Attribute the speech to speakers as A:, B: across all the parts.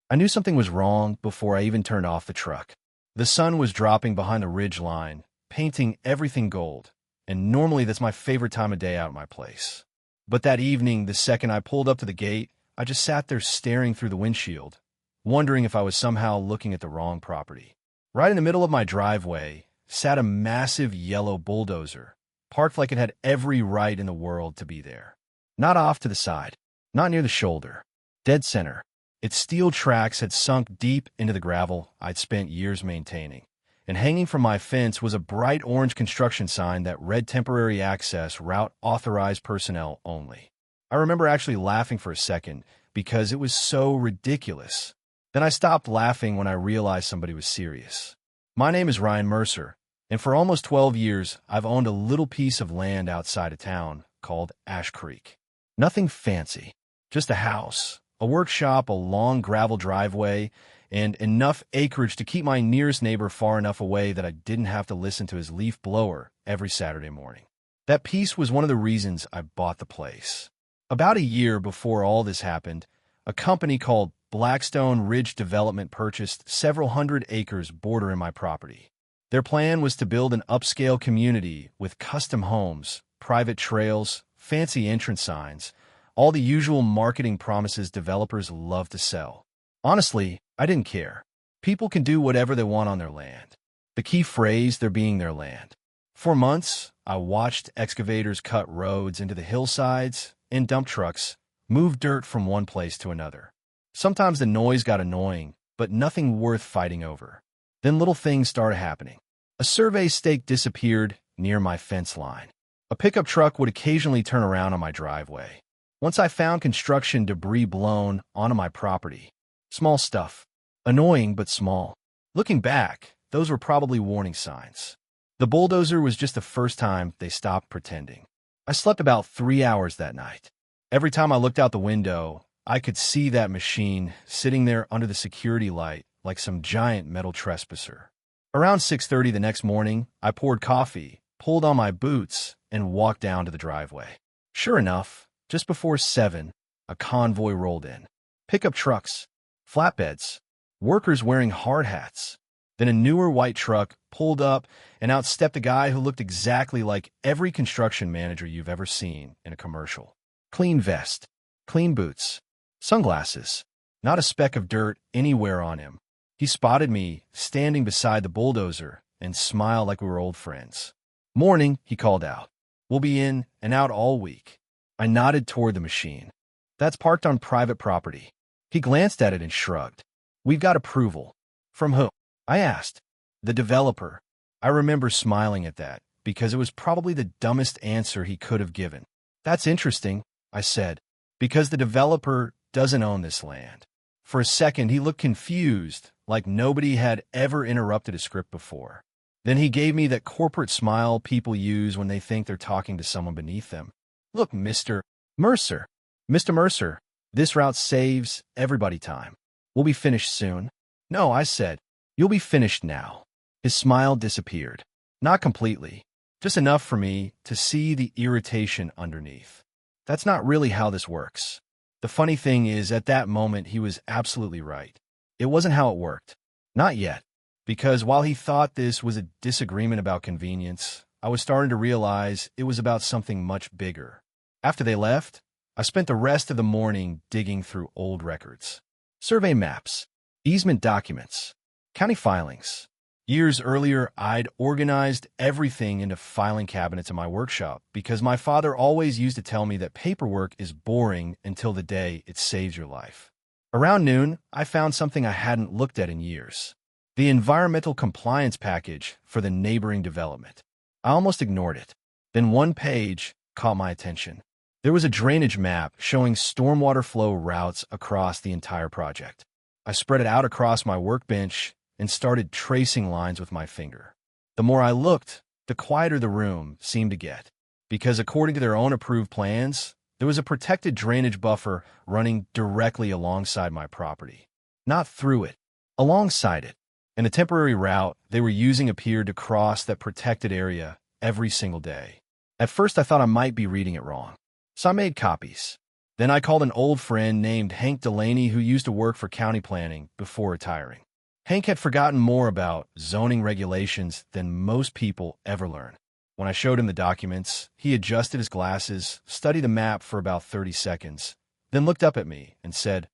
A: I knew something was wrong before I even turned off the truck. The sun was dropping behind the ridge line, painting everything gold, and normally that's my favorite time of day out at my place. But that evening, the second I pulled up to the gate, I just sat there staring through the windshield, wondering if I was somehow looking at the wrong property. Right in the middle of my driveway sat a massive yellow bulldozer, parked like it had every right in the world to be there. Not off to the side, not near the shoulder, dead center. Its steel tracks had sunk deep into the gravel I'd spent years maintaining, and hanging from my fence was a bright orange construction sign that read temporary access, route authorized personnel only. I remember actually laughing for a second because it was so ridiculous. Then I stopped laughing when I realized somebody was serious. My name is Ryan Mercer, and for almost 12 years, I've owned a little piece of land outside of town called Ash Creek. Nothing fancy, just a house, a workshop, a long gravel driveway, and enough acreage to keep my nearest neighbor far enough away that I didn't have to listen to his leaf blower every Saturday morning. That piece was one of the reasons I bought the place. About a year before all this happened, a company called Blackstone Ridge Development purchased several hundred acres bordering my property. Their plan was to build an upscale community with custom homes, private trails, fancy entrance signs, all the usual marketing promises developers love to sell. Honestly, I didn't care. People can do whatever they want on their land. The key phrase, they're being their land. For months, I watched excavators cut roads into the hillsides and dump trucks move dirt from one place to another. Sometimes the noise got annoying, but nothing worth fighting over. Then little things started happening. A survey stake disappeared near my fence line. A pickup truck would occasionally turn around on my driveway. Once I found construction debris blown onto my property. Small stuff. Annoying, but small. Looking back, those were probably warning signs. The bulldozer was just the first time they stopped pretending. I slept about 3 hours that night. Every time I looked out the window, I could see that machine sitting there under the security light like some giant metal trespasser. Around 6:30 the next morning, I poured coffee, pulled on my boots, and walked down to the driveway. Sure enough, just before 7, a convoy rolled in. Pickup trucks, flatbeds, workers wearing hard hats. Then a newer white truck pulled up, and out stepped a guy who looked exactly like every construction manager you've ever seen in a commercial. Clean vest, clean boots, sunglasses, not a speck of dirt anywhere on him. He spotted me standing beside the bulldozer and smiled like we were old friends. "Morning," he called out. "We'll be in and out all week." I nodded toward the machine. "That's parked on private property." He glanced at it and shrugged. "We've got approval." "From who?" I asked. "The developer." I remember smiling at that, because it was probably the dumbest answer he could have given. "That's interesting," I said, "because the developer doesn't own this land." For a second, he looked confused, like nobody had ever interrupted a script before. Then he gave me that corporate smile people use when they think they're talking to someone beneath them. "Look, Mr. Mercer. Mr. Mercer, this route saves everybody time. We'll be finished soon." "No," I said. "You'll be finished now." His smile disappeared. Not completely, just enough for me to see the irritation underneath. That's not really how this works. The funny thing is, at that moment, he was absolutely right. It wasn't how it worked. Not yet. Because while he thought this was a disagreement about convenience, I was starting to realize it was about something much bigger. After they left, I spent the rest of the morning digging through old records. Survey maps, easement documents, county filings. Years earlier, I'd organized everything into filing cabinets in my workshop because my father always used to tell me that paperwork is boring until the day it saves your life. Around noon, I found something I hadn't looked at in years. The environmental compliance package for the neighboring development. I almost ignored it. Then one page caught my attention. There was a drainage map showing stormwater flow routes across the entire project. I spread it out across my workbench and started tracing lines with my finger. The more I looked, the quieter the room seemed to get, because according to their own approved plans, there was a protected drainage buffer running directly alongside my property. Not through it, alongside it. And a temporary route they were using appeared to cross that protected area every single day. At first, I thought I might be reading it wrong, so I made copies. Then I called an old friend named Hank Delaney who used to work for county planning before retiring. Hank had forgotten more about zoning regulations than most people ever learn. When I showed him the documents, he adjusted his glasses, studied the map for about 30 seconds, then looked up at me and said,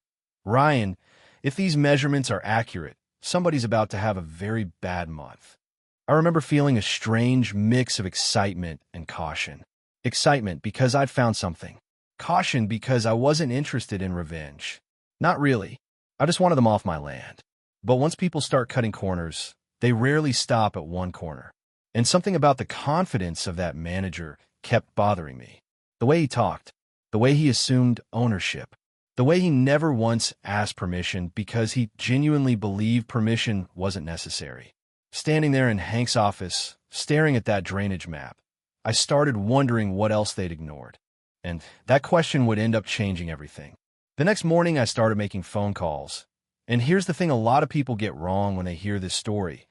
A: "Ryan, if these measurements are accurate, somebody's about to have a very bad month." I remember feeling a strange mix of excitement and caution. Excitement because I'd found something. Caution because I wasn't interested in revenge. Not really. I just wanted them off my land. But once people start cutting corners, they rarely stop at one corner. And something about the confidence of that manager kept bothering me. The way he talked, the way he assumed ownership, the way he never once asked permission because he genuinely believed permission wasn't necessary. Standing there in Hank's office, staring at that drainage map, I started wondering what else they'd ignored. And that question would end up changing everything. The next morning, I started making phone calls. And here's the thing a lot of people get wrong when they hear this story.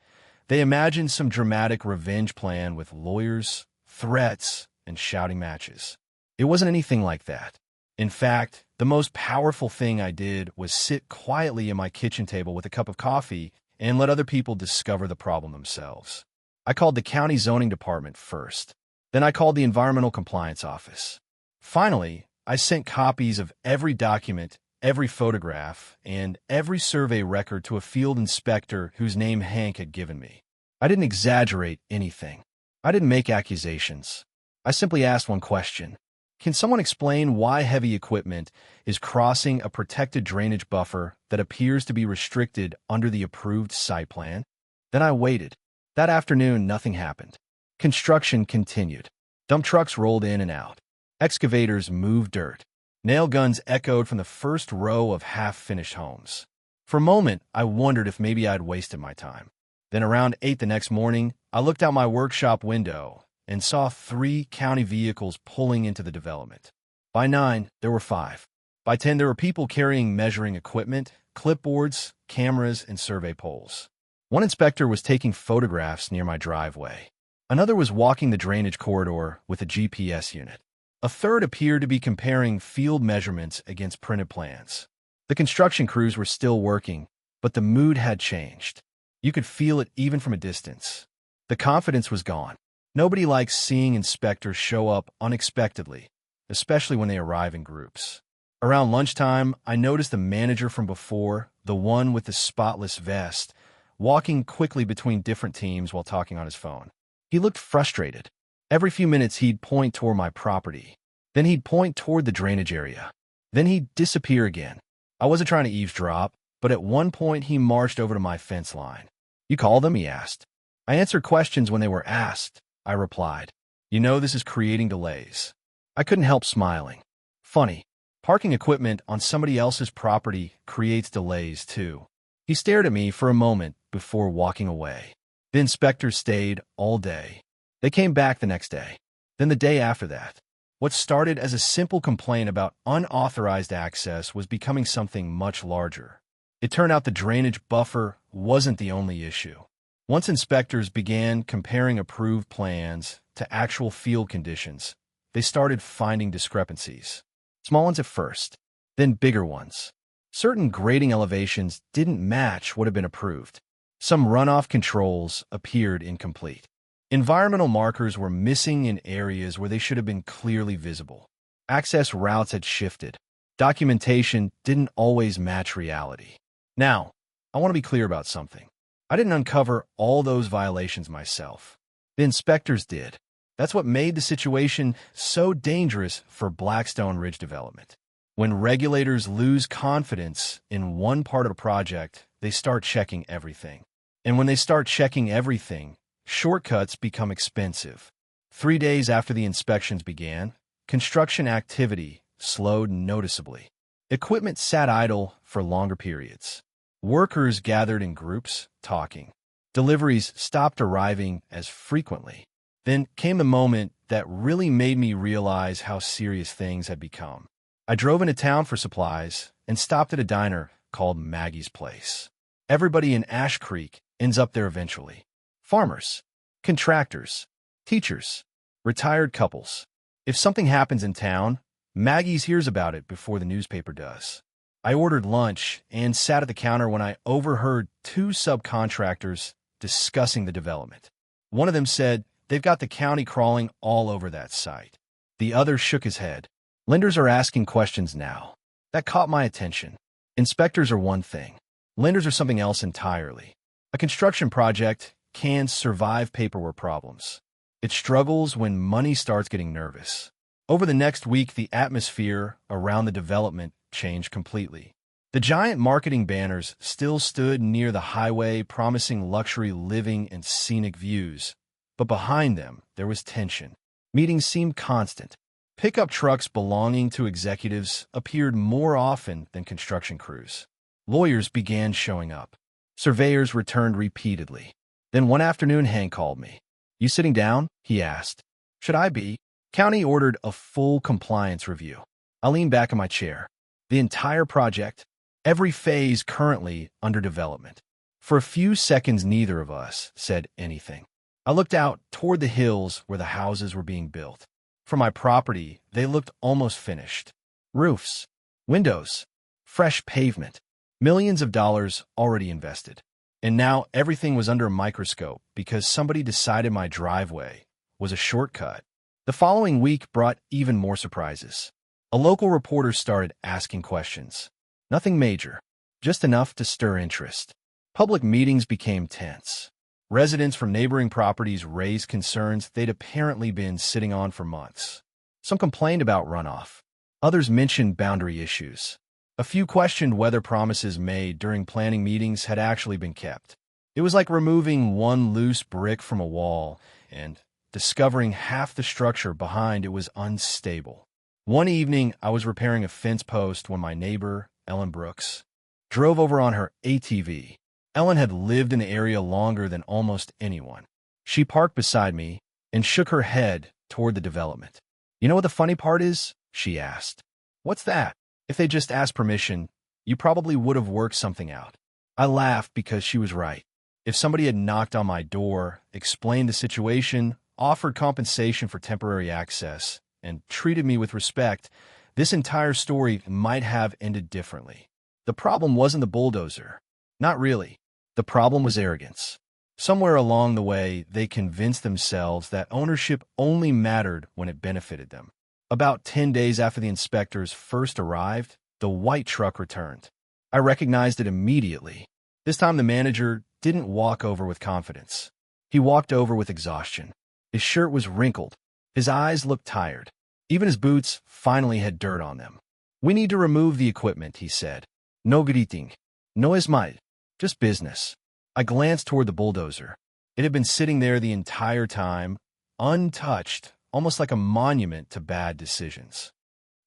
A: They imagine some dramatic revenge plan with lawyers, threats, and shouting matches. It wasn't anything like that. In fact, the most powerful thing I did was sit quietly at my kitchen table with a cup of coffee and let other people discover the problem themselves. I called the county zoning department first. Then I called the environmental compliance office. Finally, I sent copies of every document, every photograph, and every survey record to a field inspector whose name Hank had given me. I didn't exaggerate anything. I didn't make accusations. I simply asked one question. Can someone explain why heavy equipment is crossing a protected drainage buffer that appears to be restricted under the approved site plan? Then I waited. That afternoon, nothing happened. Construction continued. Dump trucks rolled in and out. Excavators moved dirt. Nail guns echoed from the first row of half-finished homes. For a moment, I wondered if maybe I'd wasted my time. Then around 8 the next morning, I looked out my workshop window and saw 3 county vehicles pulling into the development. By 9, there were 5. By 10, there were people carrying measuring equipment, clipboards, cameras, and survey poles. One inspector was taking photographs near my driveway. Another was walking the drainage corridor with a GPS unit. A third appeared to be comparing field measurements against printed plans. The construction crews were still working, but the mood had changed. You could feel it even from a distance. The confidence was gone. Nobody likes seeing inspectors show up unexpectedly, especially when they arrive in groups. Around lunchtime, I noticed the manager from before, the one with the spotless vest, walking quickly between different teams while talking on his phone. He looked frustrated. Every few minutes, he'd point toward my property. Then he'd point toward the drainage area. Then he'd disappear again. I wasn't trying to eavesdrop, but at one point, he marched over to my fence line. "You called them?" he asked. "I answer questions when they were asked," I replied. "You know this is creating delays." I couldn't help smiling. Funny, parking equipment on somebody else's property creates delays too. He stared at me for a moment before walking away. The inspectors stayed all day. They came back the next day, then the day after that. What started as a simple complaint about unauthorized access was becoming something much larger. It turned out the drainage buffer wasn't the only issue. Once inspectors began comparing approved plans to actual field conditions, they started finding discrepancies. Small ones at first, then bigger ones. Certain grading elevations didn't match what had been approved. Some runoff controls appeared incomplete. Environmental markers were missing in areas where they should have been clearly visible. Access routes had shifted. Documentation didn't always match reality. Now, I want to be clear about something. I didn't uncover all those violations myself. The inspectors did. That's what made the situation so dangerous for Blackstone Ridge development. When regulators lose confidence in one part of a project, they start checking everything. And when they start checking everything, shortcuts become expensive. 3 days after the inspections began, construction activity slowed noticeably. Equipment sat idle for longer periods. Workers gathered in groups, talking. Deliveries stopped arriving as frequently. Then came the moment that really made me realize how serious things had become. I drove into town for supplies and stopped at a diner called Maggie's Place. Everybody in Ash Creek ends up there eventually. Farmers, contractors, teachers, retired couples. If something happens in town, Maggie's hears about it before the newspaper does. I ordered lunch and sat at the counter when I overheard two subcontractors discussing the development. One of them said, "They've got the county crawling all over that site." The other shook his head. "Lenders are asking questions now." That caught my attention. Inspectors are one thing. Lenders are something else entirely. A construction project can survive paperwork problems. It struggles when money starts getting nervous. Over the next week, the atmosphere around the development changed completely. The giant marketing banners still stood near the highway, promising luxury living and scenic views. But behind them, there was tension. Meetings seemed constant. Pickup trucks belonging to executives appeared more often than construction crews. Lawyers began showing up. Surveyors returned repeatedly. Then one afternoon, Hank called me. "You sitting down?" he asked. "Should I be?" County ordered a full compliance review. I leaned back in my chair. The entire project, every phase currently under development. For a few seconds, neither of us said anything. I looked out toward the hills where the houses were being built. For my property, they looked almost finished. Roofs, windows, fresh pavement, millions of dollars already invested. And now everything was under a microscope because somebody decided my driveway was a shortcut. The following week brought even more surprises. A local reporter started asking questions. Nothing major, just enough to stir interest. Public meetings became tense. Residents from neighboring properties raised concerns they'd apparently been sitting on for months. Some complained about runoff. Others mentioned boundary issues. A few questioned whether promises made during planning meetings had actually been kept. It was like removing one loose brick from a wall and discovering half the structure behind it was unstable. One evening, I was repairing a fence post when my neighbor, Ellen Brooks, drove over on her ATV. Ellen had lived in the area longer than almost anyone. She parked beside me and shook her head toward the development. "You know what the funny part is?" she asked. "What's that?" "If they just asked permission, you probably would have worked something out." I laughed because she was right. If somebody had knocked on my door, explained the situation, offered compensation for temporary access, and treated me with respect, this entire story might have ended differently. The problem wasn't the bulldozer. Not really. The problem was arrogance. Somewhere along the way, they convinced themselves that ownership only mattered when it benefited them. About 10 days after the inspectors first arrived, the white truck returned. I recognized it immediately. This time the manager didn't walk over with confidence. He walked over with exhaustion. His shirt was wrinkled. His eyes looked tired. Even his boots finally had dirt on them. "We need to remove the equipment," he said. "No greeting. No smile. Just business." I glanced toward the bulldozer. It had been sitting there the entire time, untouched, almost like a monument to bad decisions.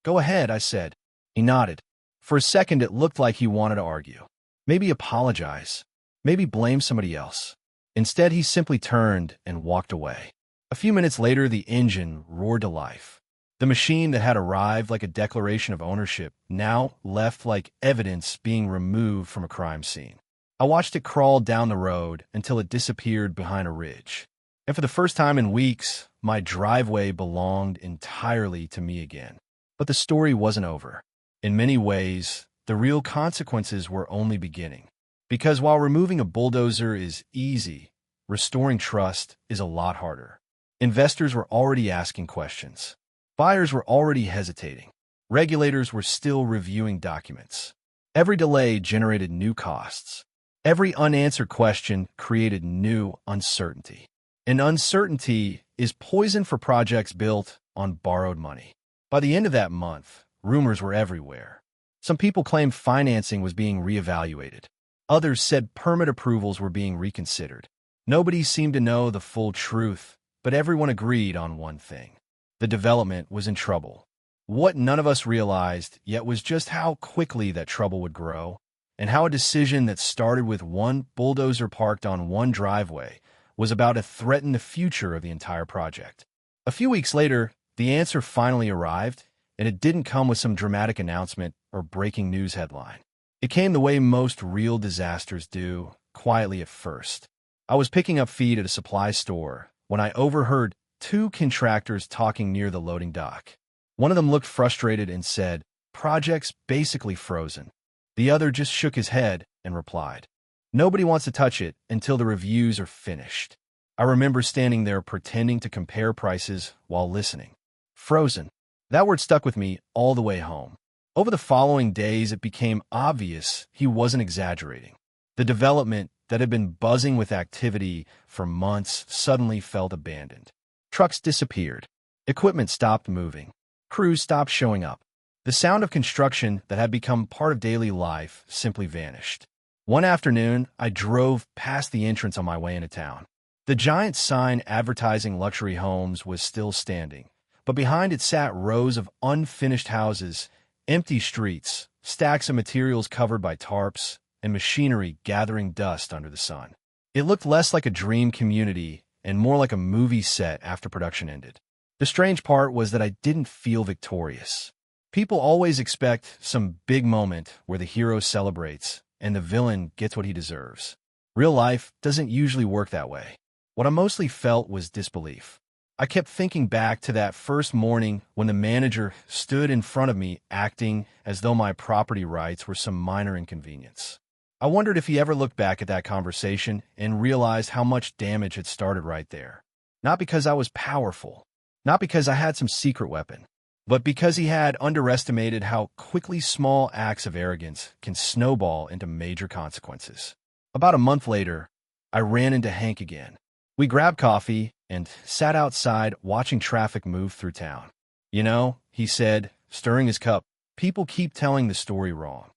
A: "Go ahead," I said. He nodded. For a second, it looked like he wanted to argue. Maybe apologize. Maybe blame somebody else. Instead, he simply turned and walked away. A few minutes later, the engine roared to life. The machine that had arrived like a declaration of ownership now left like evidence being removed from a crime scene. I watched it crawl down the road until it disappeared behind a ridge. And for the first time in weeks, my driveway belonged entirely to me again. But the story wasn't over. In many ways, the real consequences were only beginning. Because while removing a bulldozer is easy, restoring trust is a lot harder. Investors were already asking questions. Buyers were already hesitating. Regulators were still reviewing documents. Every delay generated new costs. Every unanswered question created new uncertainty. And uncertainty is poison for projects built on borrowed money. By the end of that month, rumors were everywhere. Some people claimed financing was being reevaluated. Others said permit approvals were being reconsidered. Nobody seemed to know the full truth, but everyone agreed on one thing. The development was in trouble. What none of us realized yet was just how quickly that trouble would grow, and how a decision that started with one bulldozer parked on one driveway was about to threaten the future of the entire project. A few weeks later, the answer finally arrived, and it didn't come with some dramatic announcement or breaking news headline. It came the way most real disasters do, quietly at first. I was picking up feed at a supply store when I overheard two contractors talking near the loading dock. One of them looked frustrated and said, "Project's basically frozen." The other just shook his head and replied, "Nobody wants to touch it until the reviews are finished." I remember standing there pretending to compare prices while listening. Frozen. That word stuck with me all the way home. Over the following days, it became obvious he wasn't exaggerating. The development that had been buzzing with activity for months suddenly felt abandoned. Trucks disappeared. Equipment stopped moving. Crews stopped showing up. The sound of construction that had become part of daily life simply vanished. One afternoon, I drove past the entrance on my way into town. The giant sign advertising luxury homes was still standing, but behind it sat rows of unfinished houses, empty streets, stacks of materials covered by tarps, and machinery gathering dust under the sun. It looked less like a dream community and more like a movie set after production ended. The strange part was that I didn't feel victorious. People always expect some big moment where the hero celebrates and the villain gets what he deserves. Real life doesn't usually work that way. What I mostly felt was disbelief. I kept thinking back to that first morning when the manager stood in front of me acting as though my property rights were some minor inconvenience. I wondered if he ever looked back at that conversation and realized how much damage had started right there. Not because I was powerful, not because I had some secret weapon, but because he had underestimated how quickly small acts of arrogance can snowball into major consequences. About a month later, I ran into Hank again. We grabbed coffee and sat outside watching traffic move through town. "You know," he said, stirring his cup, "people keep telling the story wrong."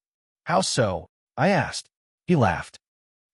A: "How so?" I asked. He laughed.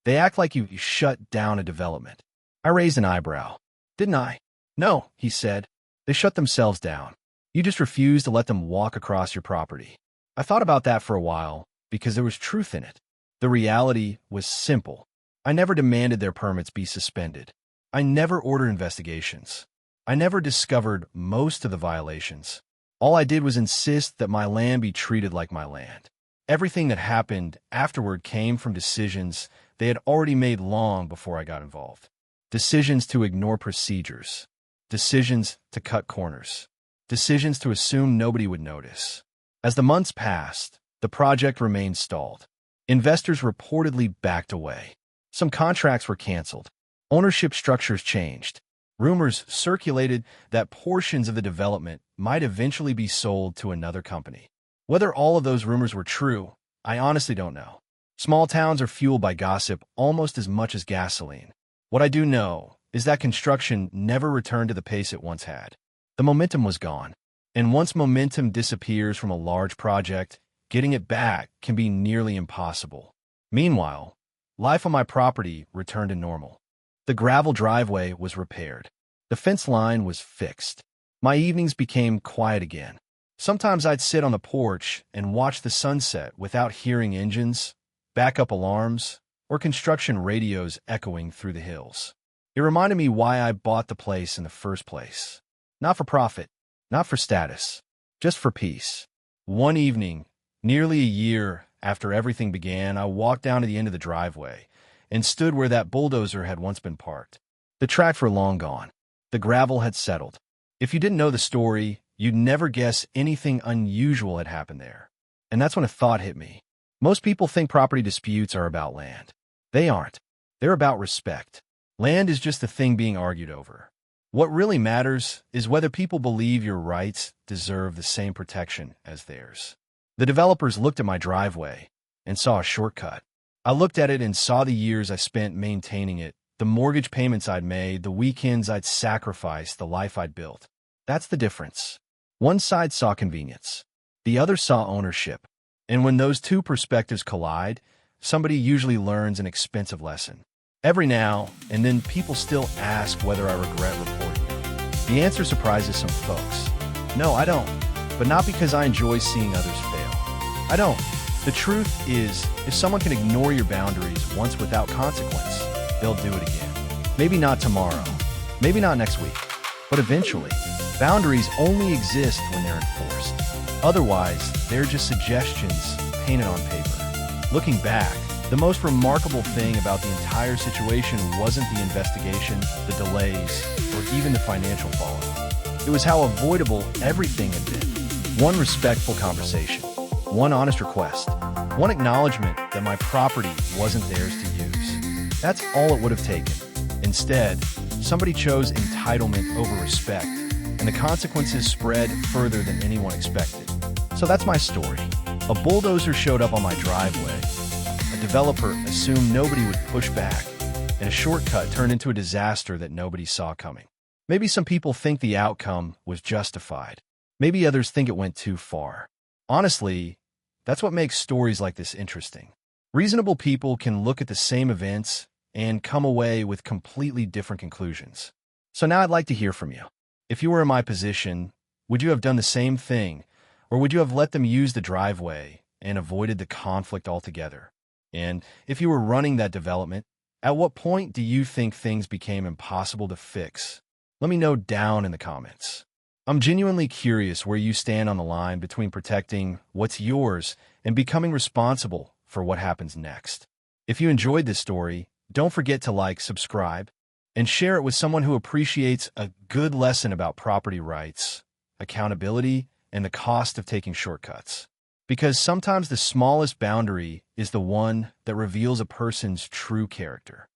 A: "They act like you shut down a development." I raised an eyebrow. "Didn't I?" "No," he said. "They shut themselves down. You just refuse to let them walk across your property." I thought about that for a while because there was truth in it. The reality was simple. I never demanded their permits be suspended. I never ordered investigations. I never discovered most of the violations. All I did was insist that my land be treated like my land. Everything that happened afterward came from decisions they had already made long before I got involved. Decisions to ignore procedures. Decisions to cut corners. Decisions to assume nobody would notice. As the months passed, the project remained stalled. Investors reportedly backed away. Some contracts were canceled. Ownership structures changed. Rumors circulated that portions of the development might eventually be sold to another company. Whether all of those rumors were true, I honestly don't know. Small towns are fueled by gossip almost as much as gasoline. What I do know is that construction never returned to the pace it once had. The momentum was gone. And once momentum disappears from a large project, getting it back can be nearly impossible. Meanwhile, life on my property returned to normal. The gravel driveway was repaired. The fence line was fixed. My evenings became quiet again. Sometimes I'd sit on the porch and watch the sunset without hearing engines, backup alarms, or construction radios echoing through the hills. It reminded me why I bought the place in the first place. Not for profit, not for status, just for peace. One evening, nearly a year after everything began, I walked down to the end of the driveway and stood where that bulldozer had once been parked. The tracks were long gone. The gravel had settled. If you didn't know the story, you'd never guess anything unusual had happened there. And that's when a thought hit me. Most people think property disputes are about land. They aren't. They're about respect. Land is just the thing being argued over. What really matters is whether people believe your rights deserve the same protection as theirs. The developers looked at my driveway and saw a shortcut. I looked at it and saw the years I spent maintaining it, the mortgage payments I'd made, the weekends I'd sacrificed, the life I'd built. That's the difference. One side saw convenience. The other saw ownership. And when those two perspectives collide, somebody usually learns an expensive lesson. Every now and then, people still ask whether I regret reporting it. The answer surprises some folks. No, I don't. But not because I enjoy seeing others fail. I don't. The truth is, if someone can ignore your boundaries once without consequence, they'll do it again. Maybe not tomorrow, maybe not next week, but eventually. Boundaries only exist when they're enforced. Otherwise, they're just suggestions painted on paper. Looking back, the most remarkable thing about the entire situation wasn't the investigation, the delays, or even the financial fallout. It was how avoidable everything had been. One respectful conversation, one honest request, one acknowledgement that my property wasn't theirs to use. That's all it would have taken. Instead, somebody chose entitlement over respect, and the consequences spread further than anyone expected. So that's my story. A bulldozer showed up on my driveway. A developer assumed nobody would push back, and a shortcut turned into a disaster that nobody saw coming. Maybe some people think the outcome was justified. Maybe others think it went too far. Honestly, that's what makes stories like this interesting. Reasonable people can look at the same events and come away with completely different conclusions. So now I'd like to hear from you. If you were in my position, would you have done the same thing, or would you have let them use the driveway and avoided the conflict altogether? And if you were running that development, at what point do you think things became impossible to fix? Let me know down in the comments. I'm genuinely curious where you stand on the line between protecting what's yours and becoming responsible for what happens next. If you enjoyed this story, don't forget to like, subscribe, and share it with someone who appreciates a good lesson about property rights, accountability, and the cost of taking shortcuts. Because sometimes the smallest boundary is the one that reveals a person's true character.